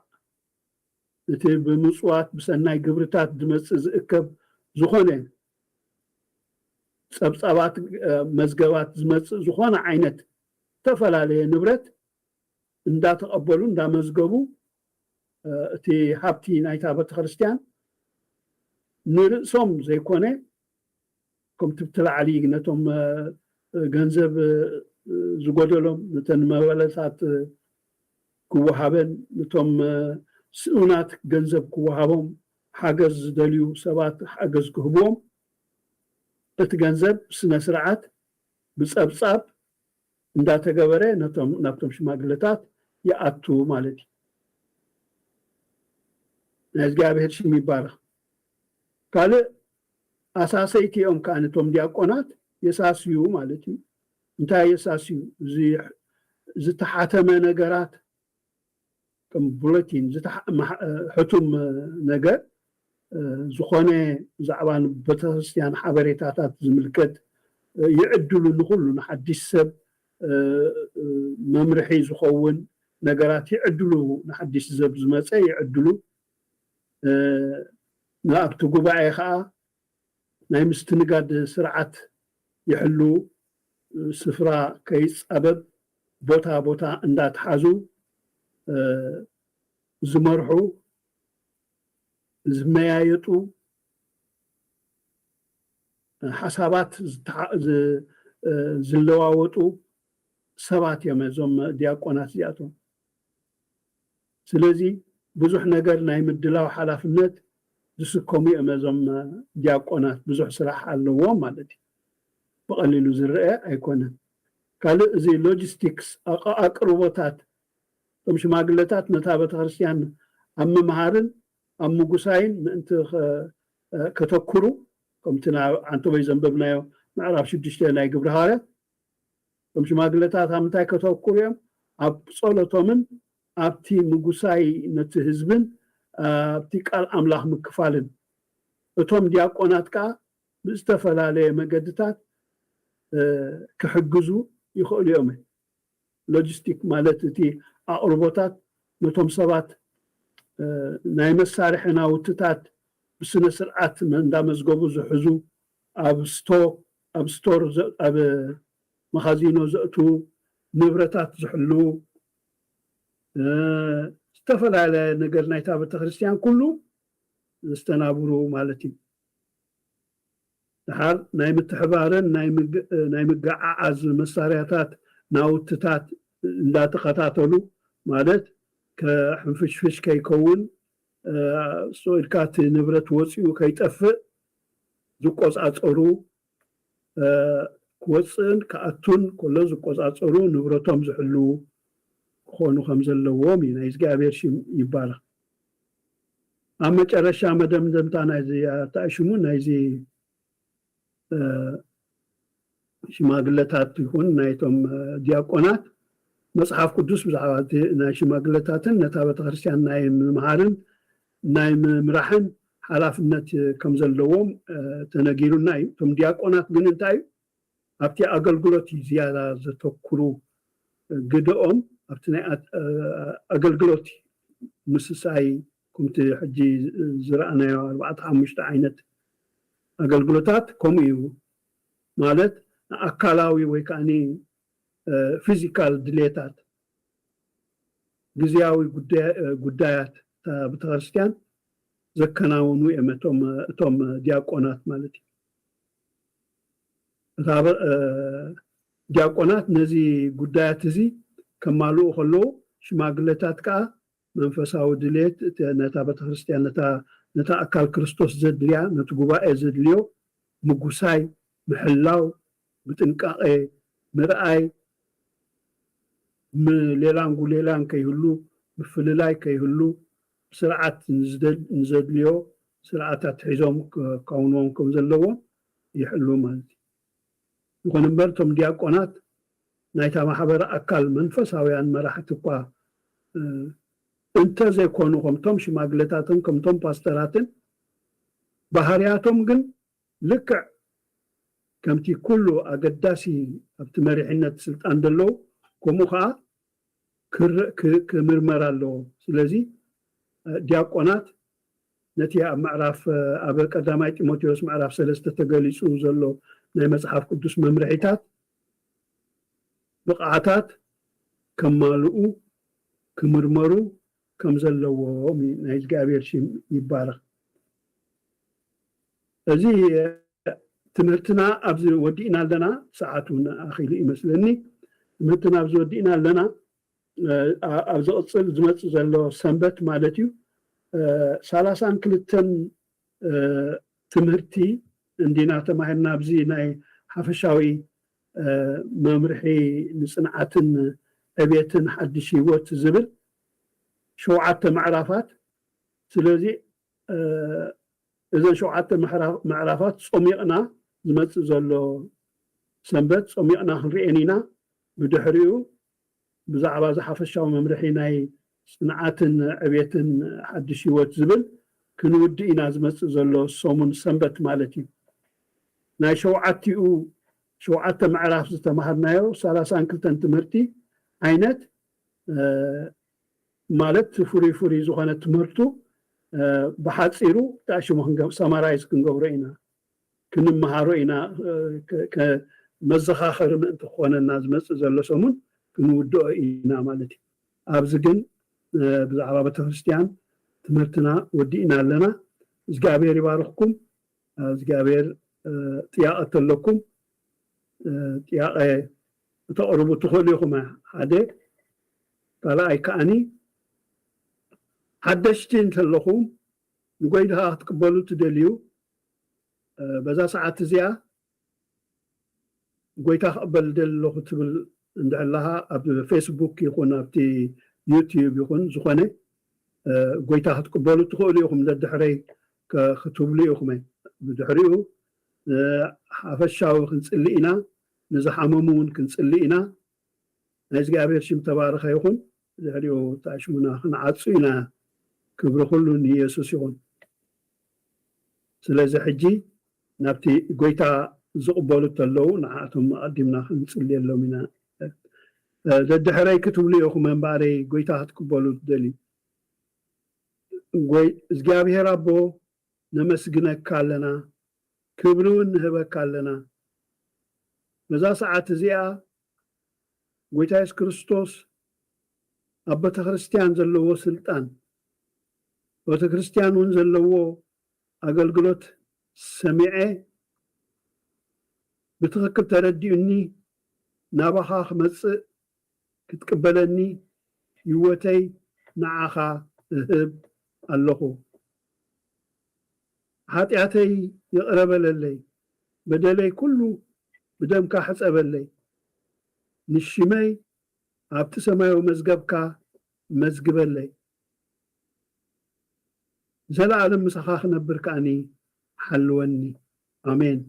እቲ ብምጽዋት ብሰናይ ግብርታት ዝመጽእ ዝእከብ ዝኾነ ጸብጻባት መዝገባት ዝመጽእ ዝኾነ ዓይነት ተፈላለየ ንብረት እንዳተቐበሉ እንዳመዝገቡ እቲ ሃብቲ ናይታ ቤተክርስትያን ንርእሶም ዘይኮነ ከምቲ ብትላዕሊ ነቶም ገንዘብ ዝጎደሎም ነተን መበለታት ክወሃበን ነቶም ስኡናት ገንዘብ ክወሃቦም ሓገዝ ዝደልዩ ሰባት ሓገዝ ክህብዎም እቲ ገንዘብ ስነ ስርዓት ብጸብጻብ እንዳተገበረ ናብቶም ሽማግለታት ይኣቱ ማለት እዩ ናይ እግዚአብሔር ሽም ይባረኽ ካልእ ኣሳሰይቲኦም ከዓ ነቶም ዲያቆናት የሳስዩ ማለት እዩ እንታይ የሳስዩ ዝተሓተመ ነገራት ከም ቡሌቲን ሕቱም ነገር ዝኾነ ዛዕባ ቤተክርስትያን ሓበሬታታት ዝምልከት ይዕድሉ ንኹሉ ንሓዲስ ሰብ መምርሒ ዝኸውን ነገራት ይዕድሉ ንሓዲስ ሰብ ዝመፀ ይዕድሉ ንኣብቲ ጉባኤ ከዓ ናይ ምስትንጋድ ስርዓት ይሕሉ ስፍራ ከይፃበብ ቦታ እንዳተሓዙ ዝመርሑ ዝመያየጡ ሓሳባት ዝለዋወጡ ሰባት እዮም እዞም ዲያቆናት እዚኣቶም ስለዚ ብዙሕ ነገር ናይ ምድላው ሓላፍነት ዝስከሙ እዮም እዞም ዲያቆናት ብዙሕ ስራሕ ኣለዎም ማለት እዩ ብቐሊሉ ዝርአ ኣይኮነን ካልእ እዚ ሎጂስቲክስ ኣቅርቦታት እቶም ሽማግለታት ነታ ቤተክርስትያን أم مهارن أم مقصاين أنت كتكرو كمتنا عنتو بيزن ببنايو معرف شو تشتغل أي قبل هذا كمش ما قلتها هم تاي كتكرو يوم أب صلتهم أبتي مقصاي نتهزبن أبتي قال أملاح مكفالن أتوم دياقونات كا بستفلا عليه مقدتات كحجزو يخول يومه لوجستيك مالتي أقربوتات نتوم سبات ناي مسارحنا وتتات بسنة سرعات من دام زقوبو زحزو أب ستور أب مخازينو زقتو نبرتات زحلو استفلا على نقر نايتاب التخريستيان كله استنابرو مالتي حال ناي متحبارن ناي مقععز مسارياتات ناوتتات لا تقاتاتلو مالت كحنفشفش كيكون سوير كات نبرت وصيو كيطفئ زقوص اصرو كوصن كاتون كل زقوص اصرو نبرتهم زحلو خونو خمزلوهم ينايز غابير شي يبالا اما مጨረሻ መደምደምታ ናይዚ ታሽሙ ናይዚ ሽማግለታት ይሁን ናይቶም ዲያቆናት መጽሐፍ ቅዱስ ብዛዕባ ናይ ሽማግለታትን ነታ ቤተክርስቲያን ናይ መሃርን ናይ ምራሕን ሓላፍነት ከም ዘለዎም ተነጊሩና እዩ ቶም ዲያቆናት ግን እንታይ ኣብቲ ኣገልግሎት ዝያዳ ዘተኩሩ ግድኦም ኣብቲ ናይ ኣገልግሎት ምስሳይ كنت حجي زرعنا 4-5 عينت أقلقلتات كوميو مالت أكالاوي ويكاني فيزيكال دليتات جزياوي قدايات بتغرستيان زكناونو توم دياقونات مالتي دياقونات نزي قدايات زي كمالو خلو شماقلتات كا منفساو دليت نتا بتخرستيان نتا أكال كريستوس زدليا نتقباء زدليو مقوساي محلاو بتنقاقي مرأي ليلانقو ليلان كيهلو بفللاي كيهلو بسرعات نزدليو سرعات حيزوم كونهم كم زلوهم يحلو مالتي يكون نبرتم دياقونات نايتا محبر أكال منفساويان مراحتقوا انت زي كونو كمتم شماغلتاتن كمتم باستراتن بحرياتهم جن لكع كمتي كله أقداسي ابتمريحنة سلطان دلو كموخا كمرمرا له سلازي دياقونات نتي معرف أبا قدامي تيموتيوس معرف 3 تقليسو زلو ناي مصحف قدس ممرحيتات بقعتات كمالؤو كمرمرو كم زلوا نايز قابير شي يبارك ازي تمرتنا ابز ودينا لنا ساعتنا اخي يمسلني تمرتنا ابز ودينا لنا ابز اصل زمص زلو سنبت مالتيو 32 تمرتي اندينا تماهنا ابزي ناي حفشاوي ممرحي نصنعاتن ابيتن حدش يوت زبل شوعات معرفات سلازي اذا شوعات معرفات صميقنا زمص زلو سنبت صميقنا نرينينا بدحريو بزعبا زحفشاو ممرحي ناي صنعاتن ابيتن حدش يوت زبل كنودينا زمص زلو صومن سنبت مالتي ناي شوعات معرف زتمهرنايو 32 تمرتي عينت مالت فري زخانة تمرتو بحاصيرو تاشمو سمرايز كنغورينا كنمهاروينا كمزخاخر من تخونا الناس مص زلو سمون كنودوينا مالتي ابزغن بزعبا بتخريستيان تمرتنا ودينا لنا زغابير يبارككم زغابير طياقه لكم طياقه تقربوا تخليكم هذا طلع كاني حدشتين تلخم نقيدها تقبلوا تدليو بذا ساعات زيا قويتها قبل دلو تبل عند الله اب فيسبوك يكون ابتي يوتيوب يكون زخنه ጎይታ ክትቅበሉ ትኽእሉ ኢኹም ደድሕረይ ክትብሉ ኢኹም ብድሕሪኡ ሓፈሻዊ ክንፅሊ ኢና ንዝሓመሙ እውን ክንፅሊ ኢና ናይ እግዚኣብሔር ሽም ተባረኸ ይኹን ድሕሪኡ ተኣሽሙና ክንዓፁ ኢና ክብሪ ኩሉ ንኢየሱስ ይኹን ስለዚ ሕጂ ናብቲ ጎይታ ዝቕበሉ ተለዉ ንዓኣቶም ኣቐዲምና ክንፅልየሎም ኢና ደድሕረይ ክትብሉ ኢኹም እምበኣረይ ጎይታ ክትቅበሉ ትደልዩ እግዚኣብሔር ኣቦ ነመስግነካ ኣለና ክብሪ እውን ንህበካ ኣለና በዛ ሰዓት እዚኣ ጎይታ ኢየሱስ ክርስቶስ ኣብ ቤተ ክርስቲያን ዘለዎ ስልጣን ቤተ ክርስቲያን እውን ዘለዎ ኣገልግሎት ሰሚዐ ብትክክል ተረዲኡኒ ናባኻ ክመፅእ ክትቅበለኒ ህይወተይ ንዓኻ እህብ ኣለኹ ሓጢኣተይ ይቕረበለለይ በደለይ ኩሉ ብደምካ ሕፀበለይ ንሽመይ ኣብቲ ሰማያዊ መዝገብካ መዝግበለይ ዘለዓለም ምሳኻ ክነብር ከዓኒ ሓልወኒ ኣሜን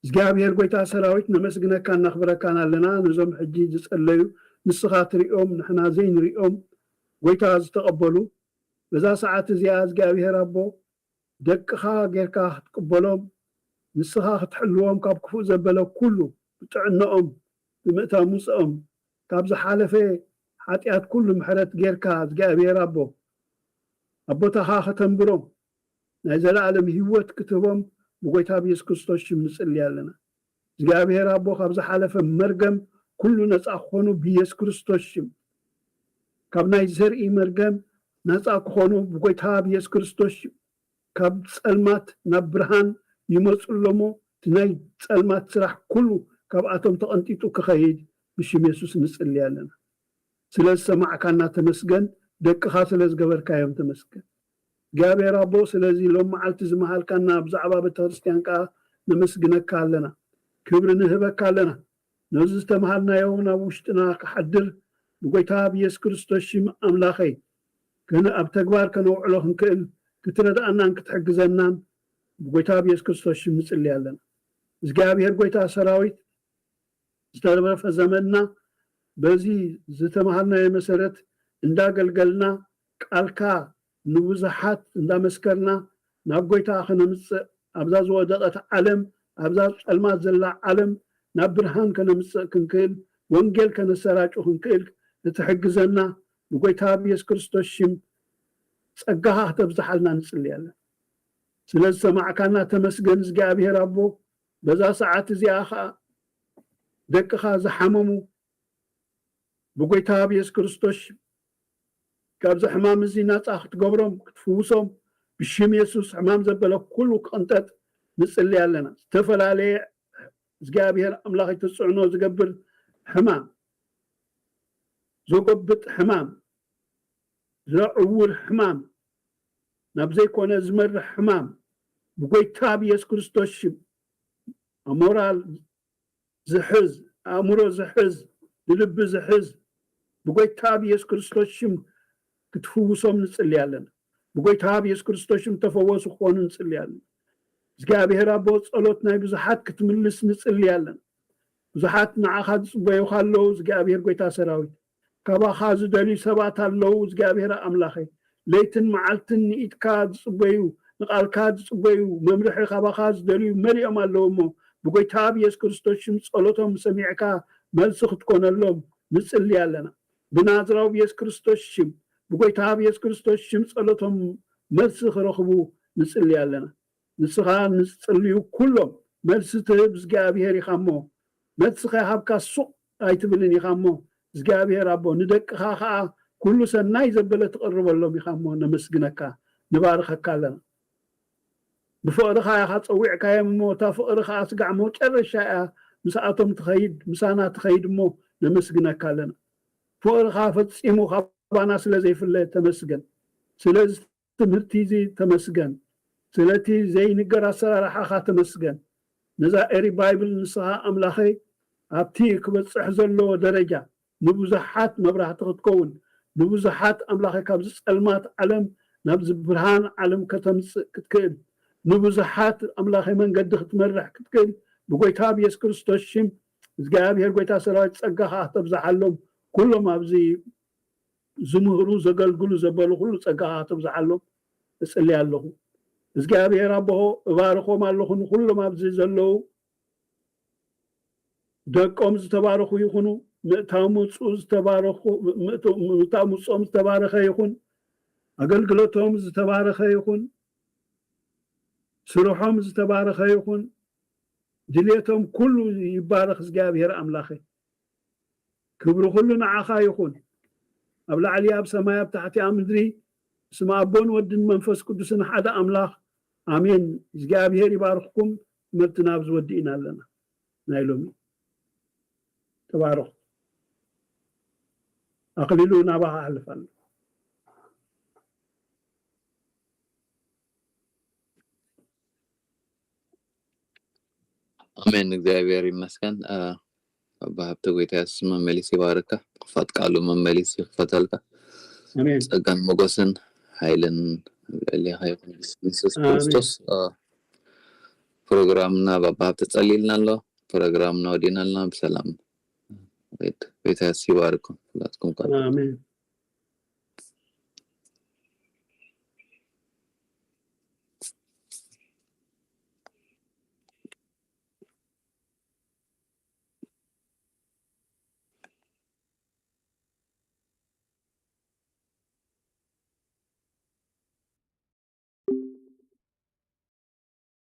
እግዚኣብሔር ጎይታ ሰራዊት ነመስግነካ እናኽብረካን ኣለና ነዞም ሕጂ ዝፀለዩ ንስኻ ትሪኦም ንሕና ዘይንሪኦም ጎይታ ዝተቐበሉ በዛ ሰዓት እዚኣ እግዚኣብሔር ኣቦ ደቅኻ ጌርካ ክትቅበሎም ንስኻ ክትሕልዎም ካብ ክፉእ ዘበለ ኩሉ ብጥዕንኦም ብምእታው ሙፅኦም ካብ ዝሓለፈ ሓጢኣት ኩሉ ምሕረት ጌርካ እግዚኣብሔር ኣቦ ኣቦታኻ ከተንብሮም ናይ ዘለዓለም ህይወት ክትህቦም ብጎይታ ብኢየሱስ ክርስቶስ ሽም ንፅሊ ኣለና እግዚኣብሔር ኣቦ ካብ ዝሓለፈ መርገም ኩሉ ነፃ ክኾኑ ብኢየሱስ ክርስቶስ ሽም ካብ ናይ ዘርኢ መርገም ነፃ ክኾኑ ብጎይታ ብኢየሱስ ክርስቶስ ሽም ካብ ፀልማት ናብ ብርሃን ይመፁሎሞ ናይ ፀልማት ስራሕ ኩሉ ካብኣቶም ተቐንጢጡ ክኸይድ ብሽም ኢየሱስ ንፅሊ ኣለና ስለ ዝሰማዕካና ተመስገን ደቅኻ ስለ ዝገበርካዮም ተመስገን እግዚአብሔር አቦ ስለዚህ ሎም መዓልቲ ዝመሃልካና ብዛዕባ ቤተክርስቲያን ቃ ነመስግነካ ኣለና ክብሪ ንህበካ ኣለና ነዚ ዝተመሃልናዮ ናብ ውሽጥና ክሓድር ብጎይታ ብኢየሱስ ክርስቶስ ሽም ኣምላኸይ ከነ ኣብ ተግባር ከነውዕሎ ክንክእል ክትረዳእናን ክትሕግዘናን ብጎይታ ብኢየሱስ ክርስቶስ ሽም ንፅሊ ኣለና እግዚአብሔር ጎይታ ሰራዊት ዝተረፈ ዘመንና በዚ ዝተመሃልናዮ መሰረት እንዳገልገልና ቃልካ ንብዙሓት እንዳመስከርና ናብ ጎይታ ከነምፅእ ኣብዛ ዝወደቐት ዓለም ኣብዛ ፀልማት ዘላ ዓለም ናብ ብርሃን ከነምፅእ ክንክእል ወንጌል ከነሰራጩ ክንክእል እትሕግዘና ብጎይታ ብኢየሱስ ክርስቶስ ሽም ፀጋኻ ክትብዛሓልና ንፅሊ ኣለና ስለዚ ሰማዕካና ተመስገን እግዚአብሔር ኣቦ በዛ ሰዓት እዚኣ ከዓ ደቅኻ ዝሓመሙ ብጎይታ ብኢየሱስ ክርስቶስ ካብዚ ሕማም እዚ ነፃ ክትገብሮም ክትፍውሶም ብሽም ኢየሱስ ሕማም ዘበለ ኩሉ ክቕንጠጥ ንፅሊ ኣለና ዝተፈላለየ እግዚአብሔር ኣምላኽ ተፅዕኖ ዝገብር ሕማም ዘጎብጥ ሕማም ዘዕውር ሕማም ናብ ዘይኮነ ዝመርሕ ሕማም ብጎይታ ብኢየሱስ ክርስቶስ ሽም ኣሞራል ዝሕዝ ኣእምሮ ዝሕዝ ልቢ ዝሕዝ ብጎይታ ብኢየሱስ ክርስቶስ ሽም ክትፍውሶም ንፅሊ ኣለና ብጎይታ ብኢየሱስ ክርስቶስ ሽም ተፈወሱ ክኾኑ ንፅሊ ኣለና እግዚአብሔር ኣቦ ጸሎት ናይ ብዙሓት ክትምልስ ንፅሊ ኣለና ብዙሓት ንዓኻ ዝፅበዩ ካለው እግዚአብሔር ጎይታ ሰራዊት ካባኻ ዝደልዩ ሰባት ኣለው እግዚአብሔር ኣምላኸይ ለይትን መዓልትን ንኢትካ ዝፅበዩ ንቃልካ ዝፅበዩ መምርሒ ካባኻ ዝደልዩ መሊኦም ኣለው እሞ ብጎይታ ብኢየሱስ ክርስቶስ ሽም ጸሎቶም ሰሚዕካ መልሲ ክትኮነሎም ንፅሊ ኣለና ብናዝራዊ ብኢየሱስ ክርስቶስ ሽም ብጎይታ ብኢየሱስ ክርስቶስ ሽም ጸሎቶም መልሲ ክረኽቡ ንፅሊ ኣለና ንስኻ ንፅልዩ ኩሎም መልሲ ትህብ እግዚአብሔር ኢኻ እሞ መልሲ ከይሃብካ ሱቕ ኣይትብልን ኢኻ እሞ እግዚአብሔር ኣቦ ንደቅኻ ከዓ ኩሉ ሰናይ ዘበለ ትቕርበሎም ኢኻ እሞ ነመስግነካ ንባርኸካ ኣለና ብፍቕርኻ ኢኻ ፀዊዕካዮም እሞ እታ ፍቕሪ ከዓ ስጋዕ መጨረሻ እያ ምስኣቶም ትኸይድ ምሳና ትኸይድ እሞ ነመስግነካ ኣለና ፍቕርኻ ፈፂሙ ካባና ስለ ዘይፍለ ተመስገን ስለዚ ትምህርቲ እዚ ተመስገን ስለቲ ዘይንገር ኣሰራርሓኻ ተመስገን ነዛ ኤሪ ባይብል ንስኻ ኣምላኸይ ኣብቲ ክበፅሕ ዘለዎ ደረጃ ንብዙሓት መብራህቲ ክትከውን ንብዙሓት ኣምላኸ ካብዚ ጸልማት ዓለም ናብዚ ብርሃን ዓለም ከተምጽእ ክትክእል ንብዙሓት ኣምላኸ መንገዲ ክትመርሕ ክትክእል ብጎይታ ኢየሱስ ክርስቶስ ሽም እግዚአብሔር ጎይታ ሰራዊት ጸጋኻ ተብዛሓሎም ኩሎም ኣብዚ ዝምህሩ ዘገልግሉ ዘበሉ ሁሉ ጸጋኻ ተብዛሓሎም እጽልይ ኣለኹ እግዚአብሔር ኣቦሆ እባርኾም ኣለኹ ንኩሎም ኣብዚ ዘለው ደቆም ዝተባረኹ ይኹኑ ምእታው ምጽኡ ዝተባረኹ ምእታው ምጽኦም ዝተባረኸ ይኹን ኣገልግሎቶም ዝተባረኸ ይኹን ስርሖም ዝተባረኸ ይኹን ድልየቶም ኩሉ ይባረኽ እግዚአብሔር ኣምላኸ ክብሩ ሁሉ ንዓኻ ይኹን ኣብ ላዕሊ ኣብ ሰማይ ኣብ ታሕቲ ኣብ ምድሪ ስም ኣቦን ወድን መንፈስ ቅዱስን ሓደ ኣምላኽ ኣሜን እግዚአብሔር ይባርኽኩም ትምህርትና ብዝወዲእና ኣለና ናይ ሎሚ ተባረኹ ኣኽሊሉ ናባኻ ኣሕልፋለሁ አሜን እግዚአብሔር ይመስገን በሀብተ ጎይታ ኢየሱስ መመሊስ ይባርካ ቅፋት ቃሉ መመሊስ ይፈተልካ አሜን ጸጋን ሞገስን ኃይልን ለሊያ ኢየሱስ ክርስቶስ ፕሮግራምና በሀብተ ጸልይልናል ፕሮግራምና ወዲናልና በሰላም ቤታ ሲባርኩ ሁላችሁም አሜን